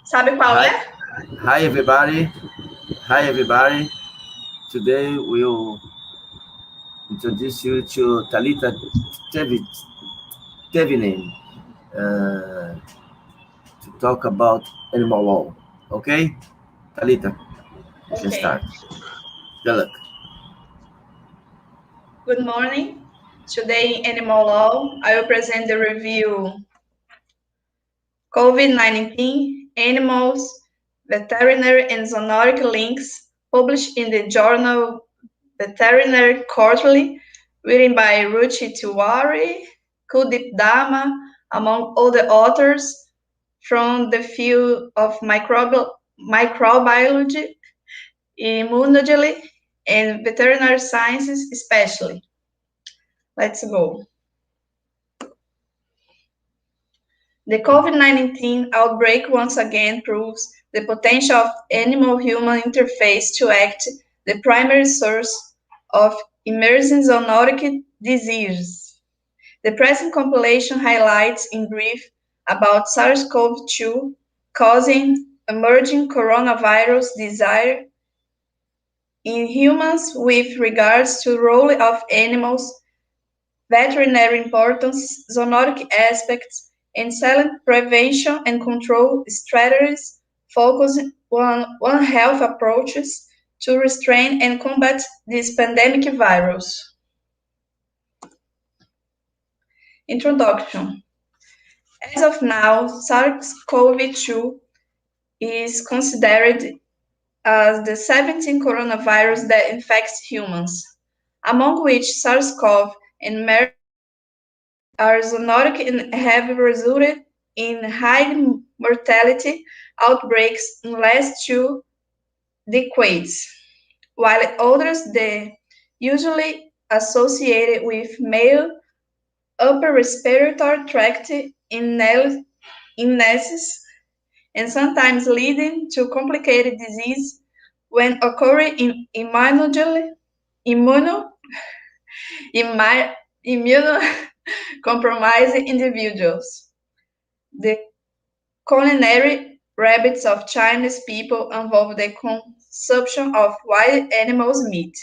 Sabe qual Hi, é? hi everybody. Hi everybody. Today we'll introduce you to Talita Tevinen uh, to talk about animal law. Okay, Talita, you can Okay. start. Good luck. Good morning. Today in Animal Law, I will present the review COVID-19 Animals, Veterinary and Zoonotic Links published in the journal Veterinary Quarterly, written by Ruchi Tiwari, Kuldeep Dama, among other authors from the field of microbiology, immunology, and veterinary sciences especially. Let's go. The COVID-19 outbreak once again proves the potential of animal-human interface to act the primary source of emerging zoonotic diseases. The present compilation highlights in brief about SARS-CoV-2 causing emerging coronavirus disease in humans with regards to role of animals, veterinary importance, zoonotic aspects, and silent prevention and control strategies focusing on One Health approaches to restrain and combat this pandemic virus. Introduction. As of now, SARS-CoV-2 is considered as the 17th coronavirus that infects humans, among which SARS-CoV and MERS are zoonotic and have resulted in high mortality outbreaks in the last 2 decades, while others they usually associated with male upper respiratory tract illnesses and sometimes leading to complicated disease when occurring in immuno, immunocompromised individuals. The culinary habits of Chinese people involve the consumption of wild animals' meat.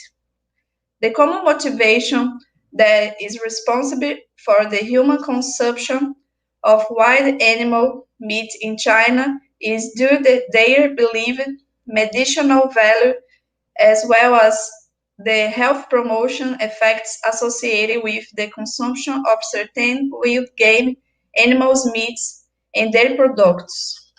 The common motivation that is responsible for the human consumption of wild animal meat in China is due to their believed medicinal value as well as the health promotion effects associated with the consumption of certain wild game animals' meats and dairy products.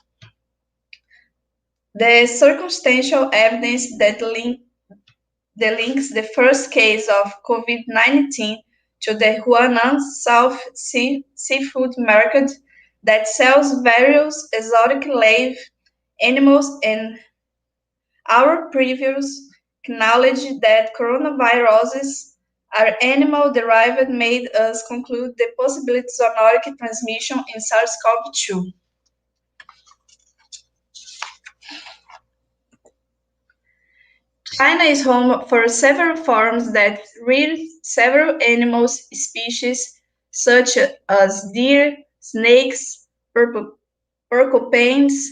The circumstantial evidence that links the first case of COVID-19 to the Huanan South seafood market that sells various exotic live animals and our previous knowledge that coronaviruses are animal-derived made us conclude the possibility of zoonotic transmission in SARS-CoV-2. China is home for several farms that rear several animal species such as deer, snakes, porcupines,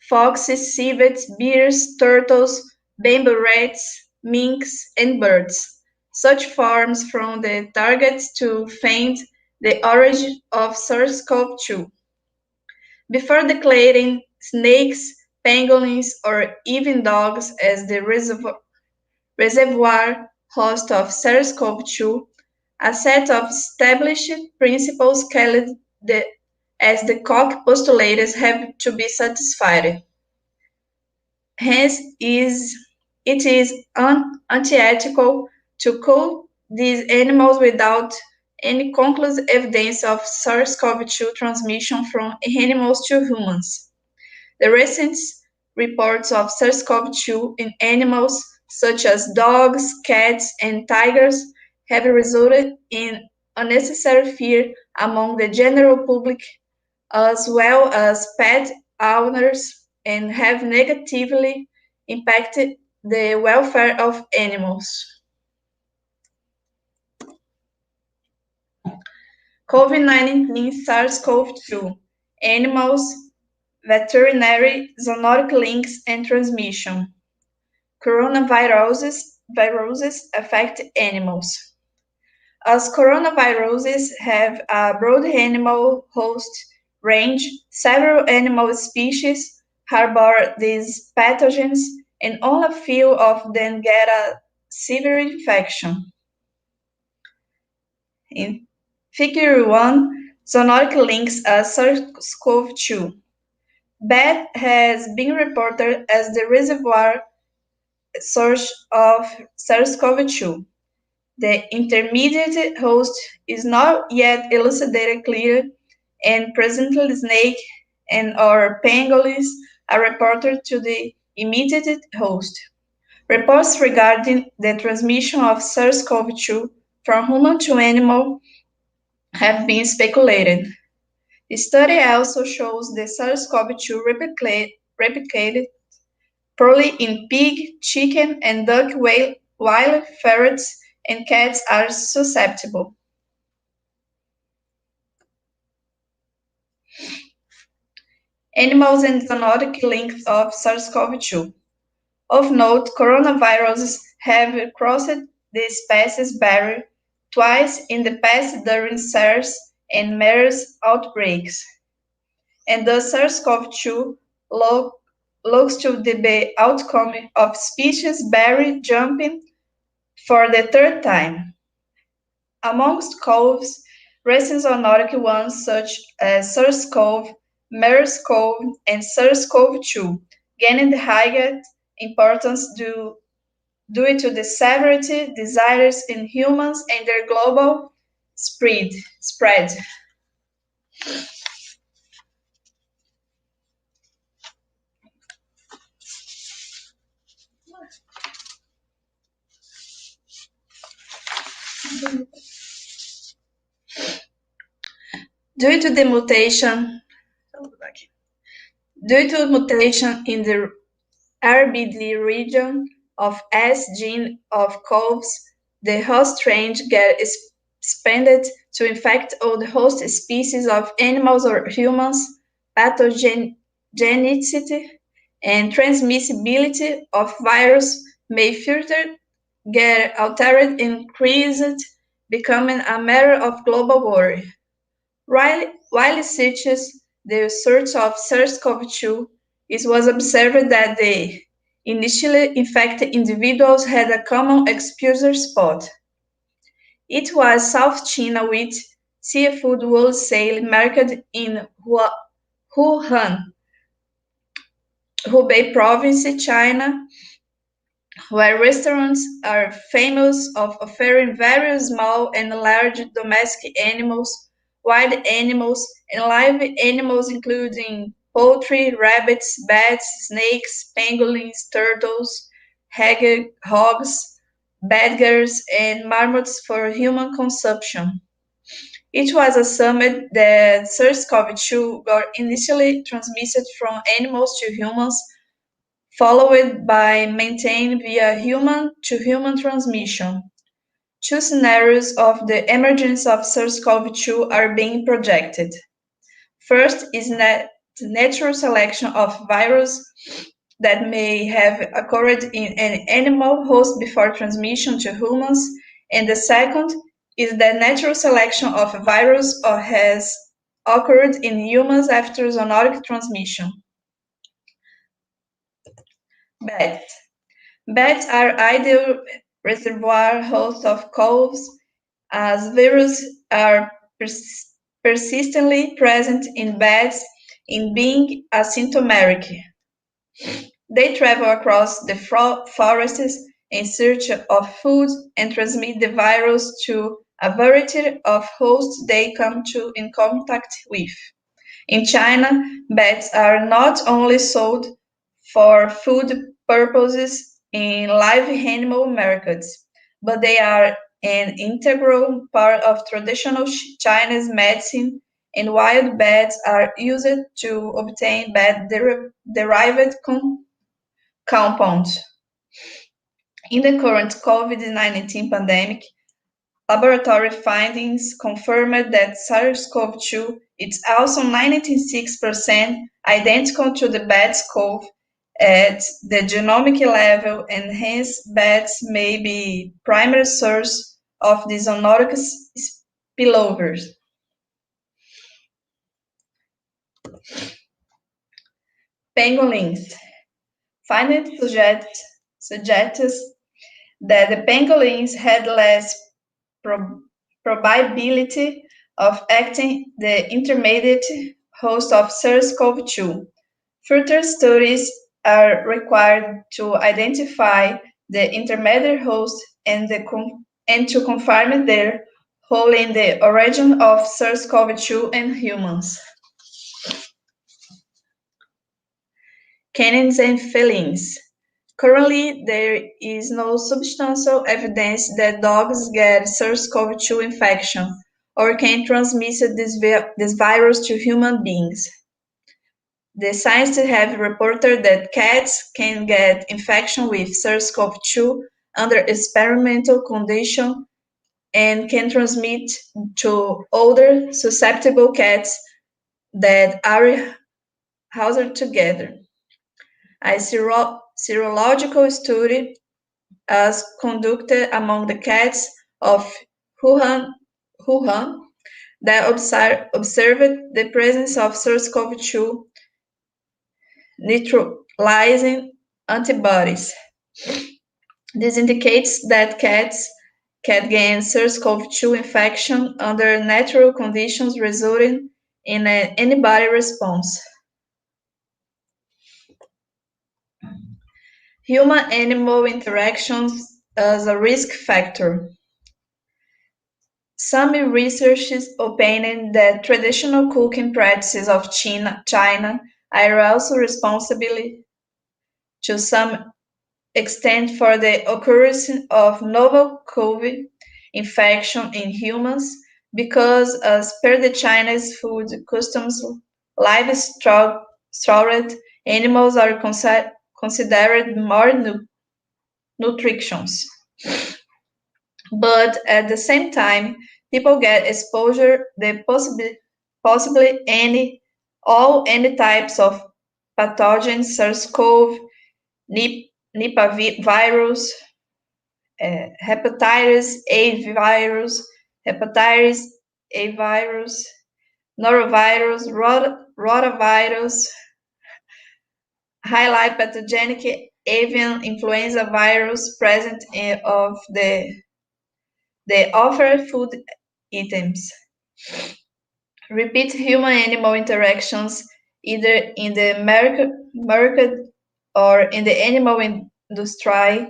foxes, civets, bears, turtles, bamboo rats, minks, and birds. Such farms from the targets to find the origin of SARS-CoV-2. Before declaring snakes, pangolins, or even dogs as the reservoir host of SARS-CoV-2, a set of established principles called as the Koch postulates have to be satisfied. Hence, it is unethical to kill these animals without any conclusive evidence of SARS-CoV-2 transmission from animals to humans. The recent reports of SARS-CoV-2 in animals such as dogs, cats, and tigers have resulted in unnecessary fear among the general public as well as pet owners and have negatively impacted the welfare of animals. COVID-19 SARS-CoV-2 animals, veterinary, zoonotic links, and transmission. Coronaviruses affect animals. As coronaviruses have a broad animal host range, several animal species harbor these pathogens, and only a few of them get a severe infection. In Figure 1, zoonotic links are SARS-CoV-2. Bat has been reported as the reservoir source of SARS-CoV-2. The intermediate host is not yet elucidated clearly, and presently snake and or pangolins are reported to the immediate host. Reports regarding the transmission of SARS-CoV-2 from human to animal have been speculated. The study also shows the SARS-CoV-2 replicated poorly in pig, chicken, and duck, while ferrets and cats are susceptible. Animals and zoonotic links of SARS-CoV-2. Of note, coronaviruses have crossed the species barrier twice in the past during SARS and MERS outbreaks, and the SARS-CoV-2 looks to the outcome of species barrier jumping for the third time. Amongst CoVs, recent zoonotic ones such as SARS-CoV, MERS-CoV, and SARS-CoV-2 gained higher importance due to the severity, desires in humans, and their global spread. Due to mutation in the RBD region of S gene of CoVs, the host range gets expanded to infect all the host species of animals or humans. Pathogenicity and transmissibility of virus may further get altered and increased, becoming a matter of global worry. While such the source of SARS-CoV-2, it was observed that the initially infected individuals had a common exposure spot. It was South China with seafood wholesale market in Wuhan, Hubei province, China, where restaurants are famous of offering very small and large domestic animals, wild animals, and live animals including poultry, rabbits, bats, snakes, pangolins, turtles, hogs, badgers, and marmots for human consumption. It was assumed that SARS-CoV-2 got initially transmitted from animals to humans, followed by maintained via human-to-human transmission. Two scenarios of the emergence of SARS-CoV-2 are being projected. First is the natural selection of virus that may have occurred in an animal host before transmission to humans, and the second is that natural selection of a virus or has occurred in humans after zoonotic transmission. Bats are ideal reservoir hosts of CoVs, as viruses are persistently present in bats in being asymptomatic. They travel across the forests in search of food and transmit the virus to a variety of hosts they come in contact with. In China, bats are not only sold for food purposes in live animal markets, but they are an integral part of traditional Chinese medicine, and wild bats are used to obtain bat-derived compounds. In the current COVID-19 pandemic, laboratory findings confirmed that SARS-CoV-2 is also 96% identical to the BATS-CoV at the genomic level, and hence bats may be primary source of the zoonotic spillovers. Pangolins. Findings suggests that the pangolins had less probability of acting the intermediate host of SARS-CoV-2. Further studies are required to identify the intermediate host and to confirm their role in the origin of SARS-CoV-2 in humans. Canines and felines. Currently, there is no substantial evidence that dogs get SARS-CoV-2 infection or can transmit this virus to human beings. The scientists have reported that cats can get infection with SARS-CoV-2 under experimental conditions and can transmit to other susceptible cats that are housed together. A serological study was conducted among the cats of Wuhan that observed the presence of SARS-CoV-2 neutralizing antibodies. This indicates that cats can gain SARS-CoV-2 infection under natural conditions, resulting in an antibody response. Human-animal interactions as a risk factor. Some researchers opine that traditional cooking practices of China are also responsible to some extent for the occurrence of novel COVID infection in humans, because as per the Chinese food customs, live-stored animals are considered more nutritious. But at the same time, people get exposure to possibly any types of pathogens, SARS-CoV, Nipah virus, hepatitis A virus, norovirus, rotavirus, highlight pathogenic avian influenza virus present of the offered food items. Repeat human-animal interactions, either in the market or in the animal industry,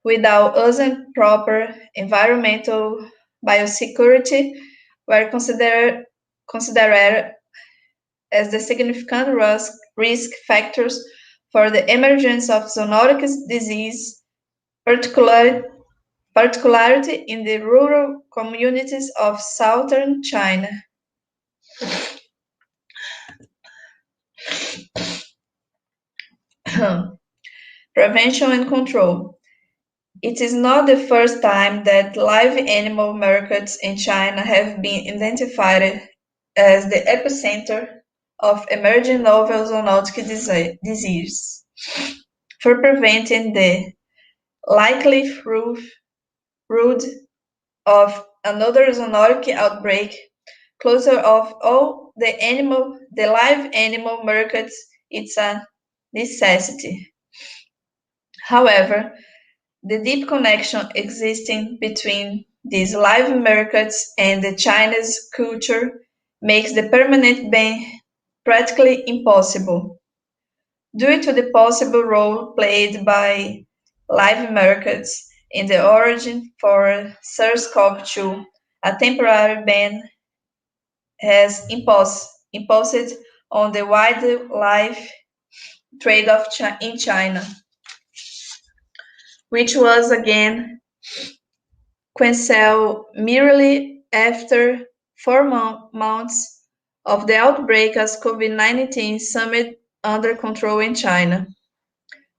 without using proper environmental biosecurity, were considered as the significant risk factors for the emergence of zoonotic disease, particularly in the rural communities of southern China. Prevention and control. It is not the first time that live animal markets in China have been identified as the epicenter of emerging novel zoonotic disease. For preventing the likelihood of another zoonotic outbreak, closure of all the live animal markets is a necessity. However, the deep connection existing between these live markets and the Chinese culture makes the permanent ban practically impossible. Due to the possible role played by live markets in the origin for SARS-CoV-2, a temporary ban has imposed on the wildlife trade in China, which was again canceled merely after 4 months of the outbreak as COVID-19 summed under control in China.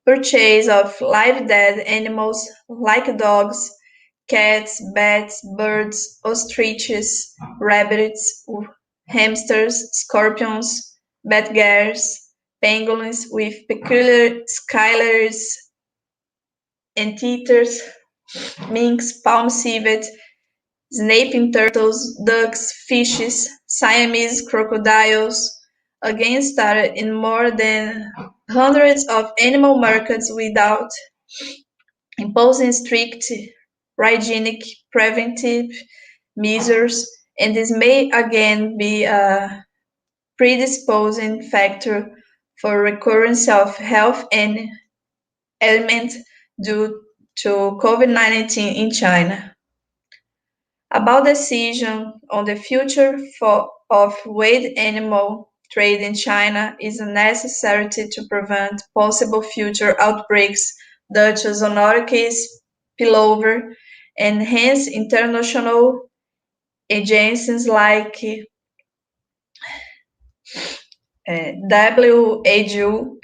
Purchase of live dead animals like dogs, cats, bats, birds, ostriches, rabbits, hamsters, scorpions, badgers, pangolins with peculiar scales, anteaters, minks, palm civet, snapping turtles, ducks, fishes, Siamese crocodiles. Again, started in more than hundreds of animal markets without imposing strict hygienic preventive measures, and this may again be a predisposing factor for recurrence of health and ailment due to COVID-19 in China. About decision on the future of wild animal trade in China is a necessity to prevent possible future outbreaks such as zoonotic spillover, and hence international agencies like WHO,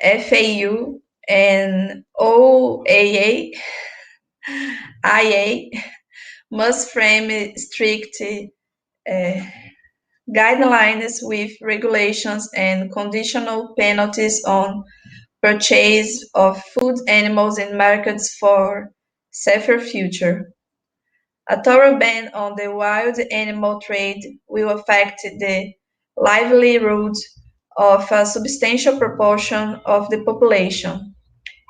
FAO, and OAA, IA must frame strict guidelines with regulations and conditional penalties on purchase of food animals in markets for safer future. A thorough ban on the wild animal trade will affect the livelihood of a substantial proportion of the population.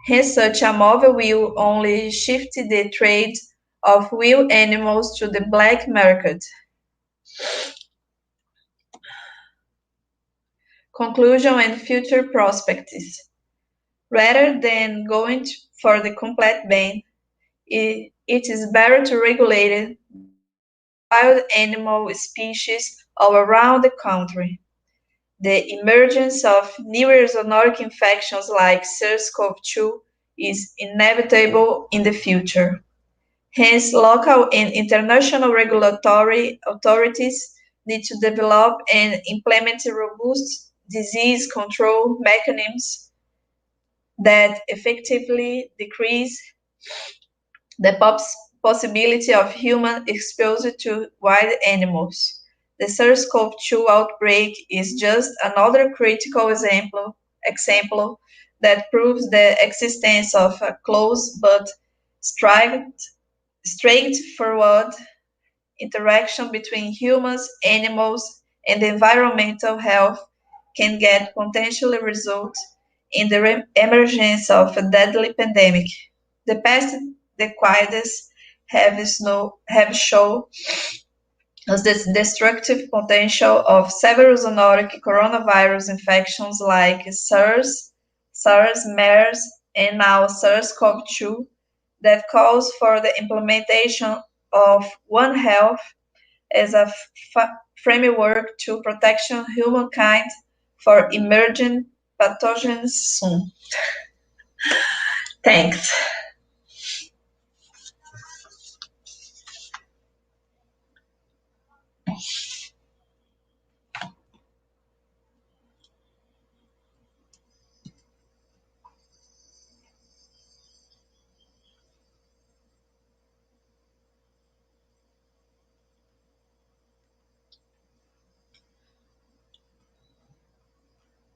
Hence, such a move will only shift the trade of wild animals to the black market. Conclusion and future prospects. Rather than going for the complete ban, it is better to regulate wild animal species all around the country. The emergence of newer zoonotic infections like SARS-CoV-2 is inevitable in the future. Hence, local and international regulatory authorities need to develop and implement robust disease control mechanisms that effectively decrease the possibility of human exposure to wild animals. The SARS-CoV-2 outbreak is just another critical example that proves the existence of a close but straightforward interaction between humans, animals, and environmental health can get potentially result in the emergence of a deadly pandemic. The past decades have shown us the destructive potential of several zoonotic coronavirus infections like SARS, MERS, and now SARS-CoV-2 that calls for the implementation of One Health as a framework to protection humankind for emerging pathogens soon. Thanks.